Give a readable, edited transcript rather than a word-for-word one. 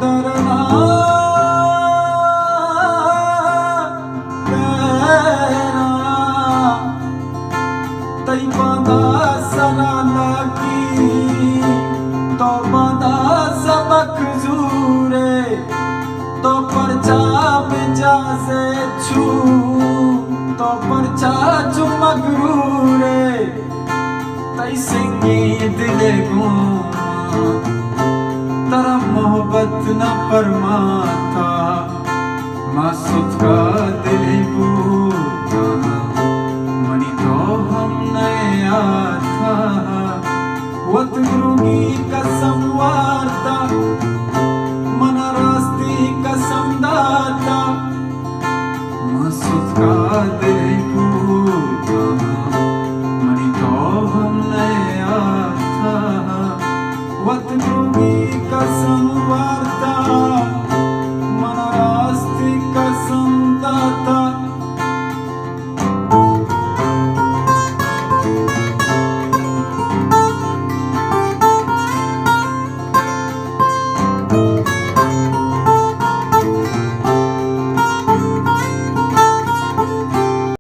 डरना तेरा तई बादा सना लगी तो बादा सबक जूरे तो परचा बिजा से छू तो परचा चुमगरूरे तई सिंगी दिले गो तरा मोहब्बत न परमाता मासूद का दिल बूता मनी तो हम नया था वत गुरुगी कसम वार्ता